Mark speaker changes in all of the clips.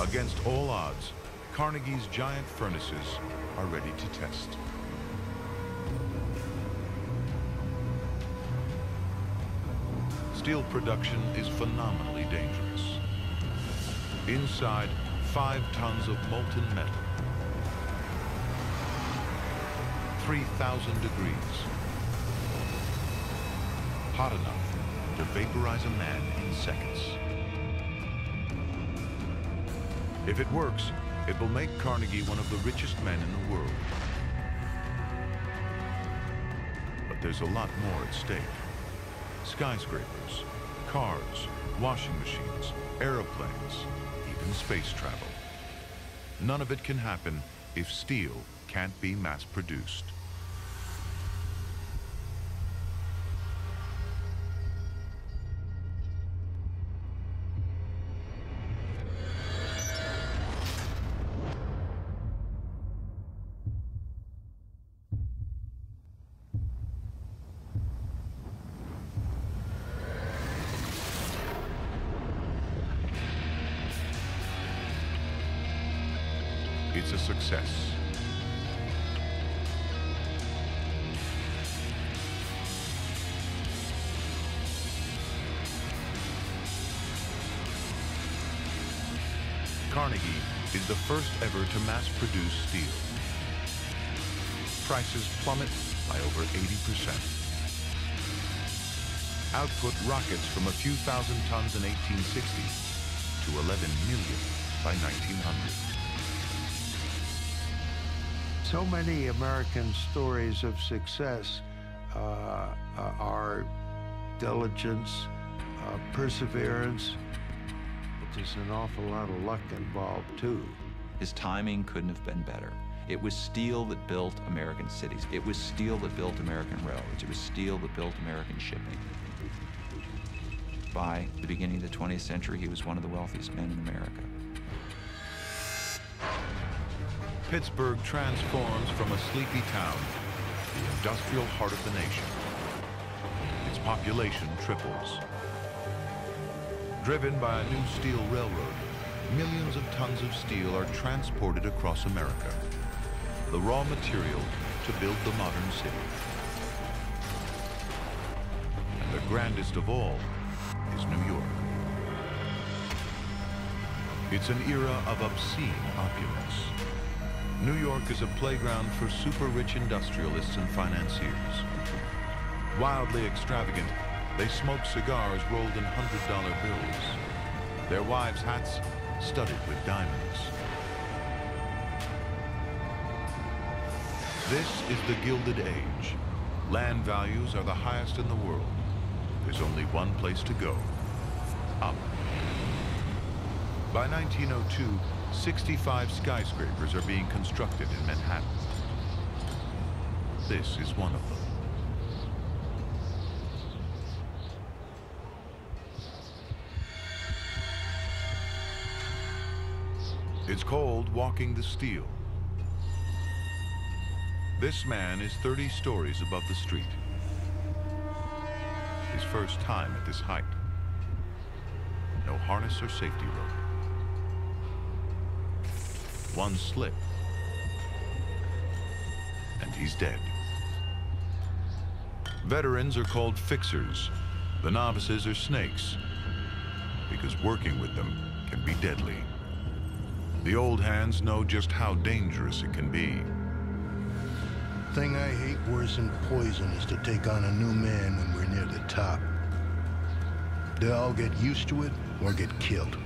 Speaker 1: Against all odds, Carnegie's giant furnaces are ready to test. Steel production is phenomenally dangerous. Inside, 5 tons of molten metal. 3,000 degrees. Hot enough to vaporize a man in seconds. If it works, it will make Carnegie one of the richest men in the world. But there's a lot more at stake. Skyscrapers, cars, washing machines, aeroplanes, even space travel. None of it can happen if steel can't be mass-produced. It's a success. Carnegie is the first ever to mass-produce steel. Prices plummet by over 80%. Output rockets from a few thousand tons in 1860 to 11 million by 1900.
Speaker 2: So many American stories of success are diligence, perseverance. There's an awful lot of luck involved, too.
Speaker 3: His timing couldn't have been better. It was steel that built American cities. It was steel that built American railroads. It was steel that built American shipping. By the beginning of the 20th century, he was one of the wealthiest men in America.
Speaker 1: Pittsburgh transforms from a sleepy town to the industrial heart of the nation. Its population triples. Driven by a new steel railroad, millions of tons of steel are transported across America, the raw material to build the modern city. And the grandest of all is New York. It's an era of obscene opulence. New York is a playground for super-rich industrialists and financiers. Wildly extravagant, they smoke cigars rolled in $100 bills. Their wives' hats studded with diamonds. This is the Gilded Age. Land values are the highest in the world. There's only one place to go: up. By 1902, 65 skyscrapers are being constructed in Manhattan. This is one of them. It's called walking the steel. This man is 30 stories above the street. His first time at this height. No harness or safety rope. One slip, and he's dead. Veterans are called fixers. The novices are snakes, because working with them can be deadly. The old hands know just how dangerous it can be.
Speaker 4: Thing I hate worse than poison is to take on a new man when we're near the top. They all get used to it or get killed.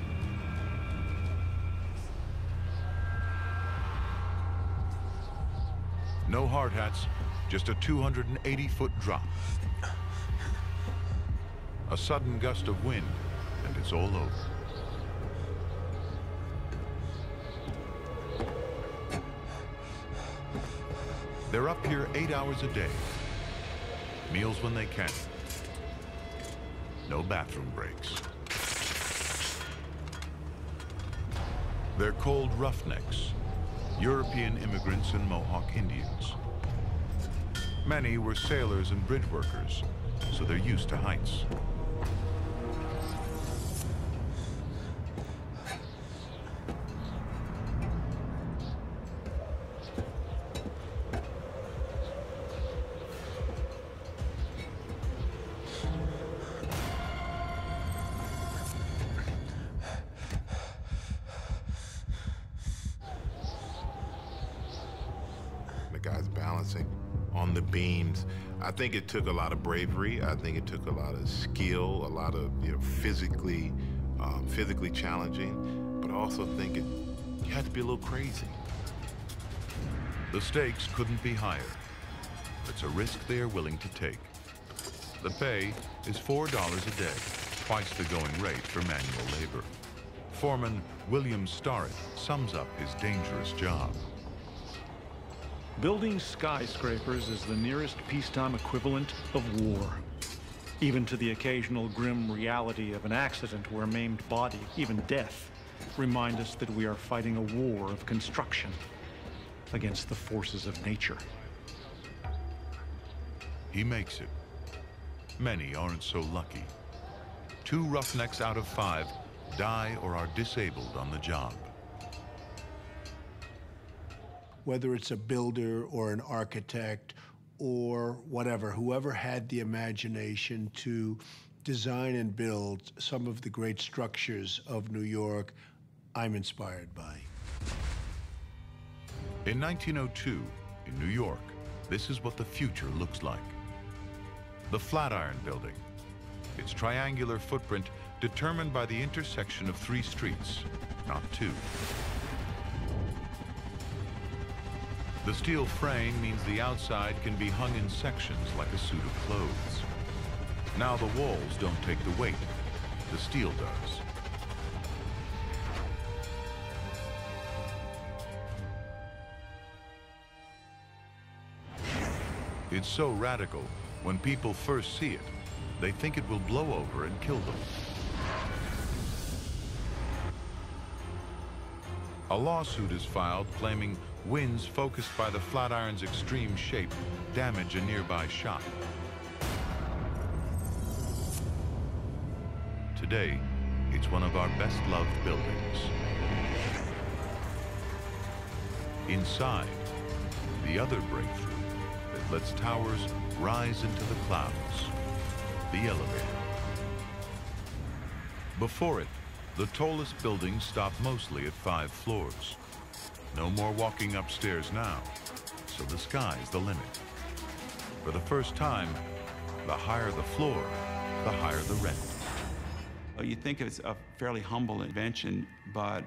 Speaker 1: No hard hats, just a 280-foot drop. A sudden gust of wind, and it's all over. They're up here 8 hours a day. Meals when they can. No bathroom breaks. They're called roughnecks, European immigrants and Mohawk Indians. Many were sailors and bridge workers, so they're used to heights.
Speaker 5: guys balancing on the beams. I think it took a lot of bravery. I think it took a lot of skill, a lot of physically challenging, but I also think you had to be a little crazy.
Speaker 1: The stakes couldn't be higher. It's a risk they are willing to take. The pay is $4 a day, twice the going rate for manual labor. Foreman William Starrett sums up his dangerous job.
Speaker 6: Building skyscrapers is the nearest peacetime equivalent of war. Even to the occasional grim reality of an accident or a maimed body, even death, remind us that we are fighting a war of construction against the forces of nature.
Speaker 1: He makes it. Many aren't so lucky. 2 roughnecks out of 5 die or are disabled on the job.
Speaker 2: Whether it's a builder or an architect or whatever, whoever had the imagination to design and build some of the great structures of New York, I'm inspired by.
Speaker 1: In 1902, in New York, this is what the future looks like. The Flatiron Building. Its triangular footprint determined by the intersection of 3 streets, not 2. The steel frame means the outside can be hung in sections like a suit of clothes. Now the walls don't take the weight, the steel does. It's so radical, when people first see it, they think it will blow over and kill them. A lawsuit is filed claiming winds focused by the Flatiron's extreme shape damage a nearby shop. Today, it's one of our best-loved buildings. Inside, the other breakthrough that lets towers rise into the clouds, the elevator. Before it, the tallest buildings stop mostly at 5 floors. No more walking upstairs now, so the sky's the limit. For the first time, the higher the floor, the higher the rent.
Speaker 3: You think it's a fairly humble invention, but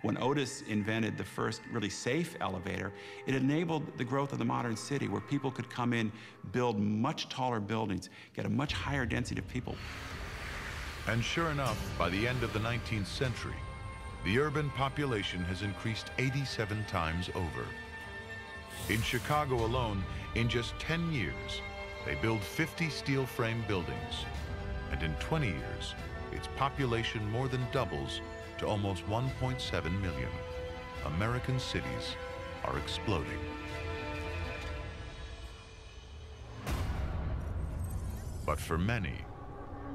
Speaker 3: when Otis invented the first really safe elevator, it enabled the growth of the modern city where people could come in, build much taller buildings, get a much higher density of people.
Speaker 1: And sure enough, by the end of the 19th century, the urban population has increased 87 times over. In Chicago alone, in just 10 years, they build 50 steel frame buildings. And in 20 years, its population more than doubles to almost 1.7 million. American cities are exploding. But for many,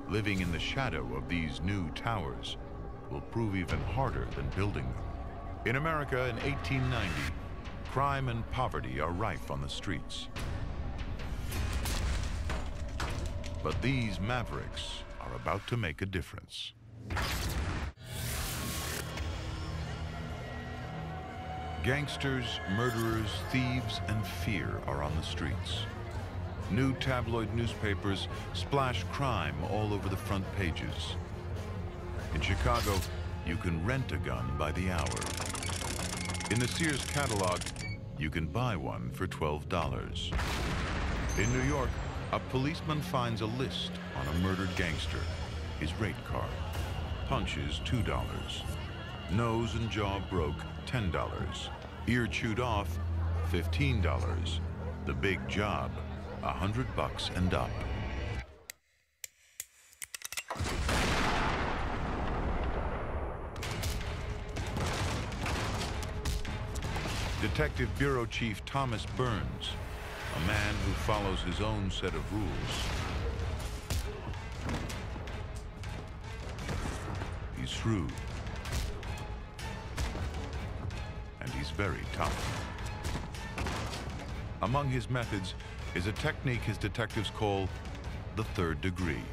Speaker 1: living in the shadow of these new towers will prove even harder than building them. In America in 1890, crime and poverty are rife on the streets. But these mavericks are about to make a difference. Gangsters, murderers, thieves, and fear are on the streets. New tabloid newspapers splash crime all over the front pages. In Chicago, you can rent a gun by the hour. In the Sears catalog, you can buy one for $12. In New York, a policeman finds a list on a murdered gangster. His rate card. Punches, $2. Nose and jaw broke, $10. Ear chewed off, $15. The big job, $100 and up. Detective Bureau Chief Thomas Burns, a man who follows his own set of rules. He's shrewd. And he's very tough. Among his methods is a technique his detectives call the 3rd degree.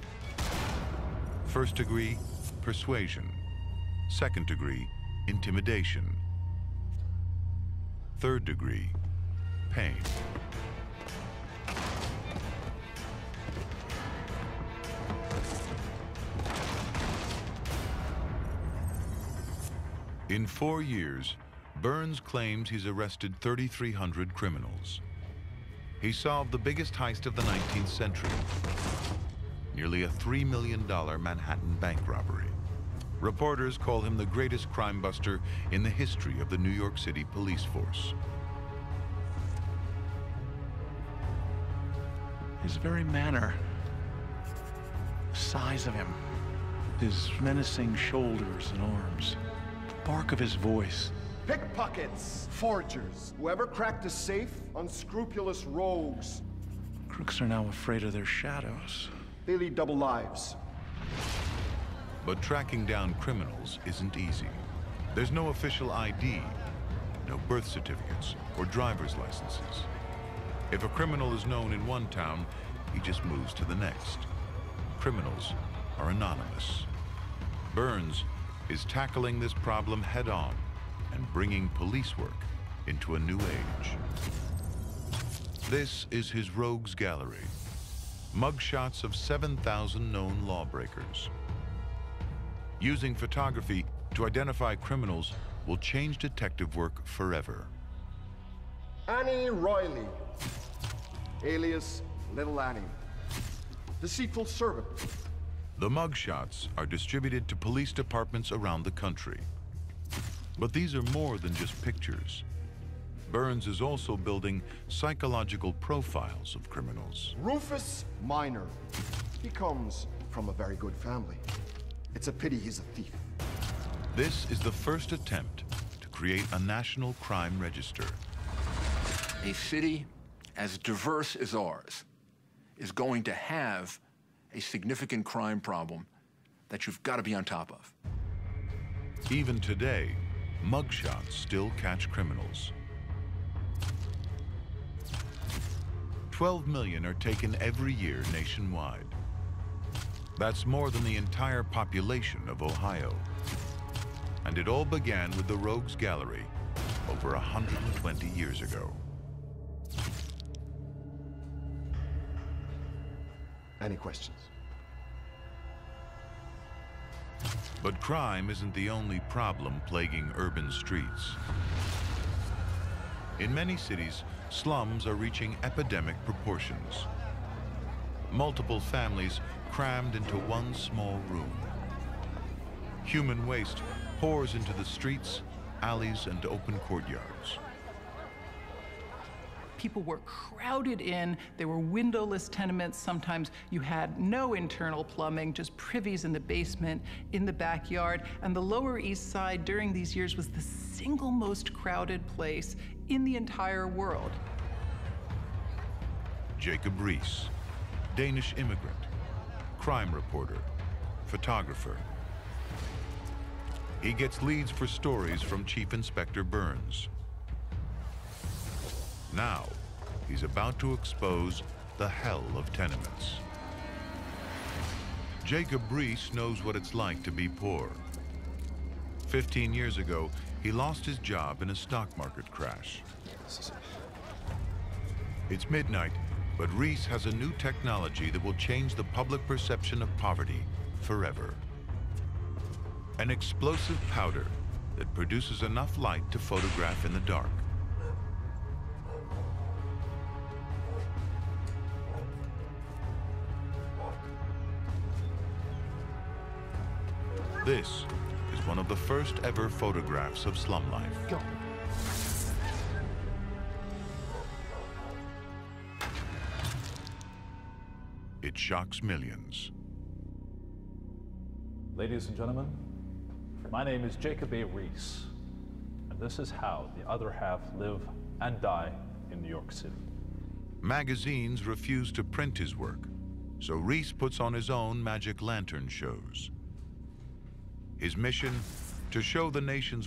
Speaker 1: 1st degree, persuasion. 2nd degree, intimidation. 3rd degree, pain. In 4 years, Burns claims he's arrested 3,300 criminals. He solved the biggest heist of the 19th century, nearly a $3 million Manhattan bank robbery. Reporters call him the greatest crime buster in the history of the New York City police force.
Speaker 6: His very manner, the size of him, his menacing shoulders and arms, the bark of his voice.
Speaker 7: Pickpockets, forgers, whoever cracked a safe, unscrupulous rogues.
Speaker 6: Crooks are now afraid of their shadows.
Speaker 7: They lead double lives.
Speaker 1: But tracking down criminals isn't easy. There's no official ID, no birth certificates or driver's licenses. If a criminal is known in one town, he just moves to the next. Criminals are anonymous. Burns is tackling this problem head-on and bringing police work into a new age. This is his rogues gallery. Mugshots of 7,000 known lawbreakers. Using photography to identify criminals will change detective work forever.
Speaker 7: Annie Riley, alias Little Annie. Deceitful servant.
Speaker 1: The mugshots are distributed to police departments around the country. But these are more than just pictures. Burns is also building psychological profiles of criminals.
Speaker 7: Rufus Minor. He comes from a very good family. It's a pity he's a thief.
Speaker 1: This is the first attempt to create a national crime register.
Speaker 8: A city as diverse as ours is going to have a significant crime problem that you've got to be on top of.
Speaker 1: Even today, mugshots still catch criminals. 12 million are taken every year nationwide. That's more than the entire population of Ohio. And it all began with the Rogues Gallery over 120 years ago.
Speaker 7: Any questions?
Speaker 1: But crime isn't the only problem plaguing urban streets. In many cities, slums are reaching epidemic proportions. Multiple families crammed into one small room. Human waste pours into the streets, alleys, and open courtyards.
Speaker 9: People were crowded in. There were windowless tenements. Sometimes you had no internal plumbing, just privies in the basement, in the backyard. And the Lower East Side during these years was the single most crowded place in the entire world.
Speaker 1: Jacob Rees, Danish immigrant, crime reporter, photographer. He gets leads for stories from Chief Inspector Burns. Now, he's about to expose the hell of tenements. Jacob Rees knows what it's like to be poor. 15 years ago, he lost his job in a stock market crash. It's midnight, but Rees has a new technology that will change the public perception of poverty forever. An explosive powder that produces enough light to photograph in the dark. This is one of the first ever photographs of slum life.
Speaker 7: Go.
Speaker 1: It shocks millions.
Speaker 10: Ladies and gentlemen, my name is Jacob A. Rees, and this is how the other half live and die in New York City.
Speaker 1: Magazines refuse to print his work, so Rees puts on his own magic lantern shows. His mission, to show the nation's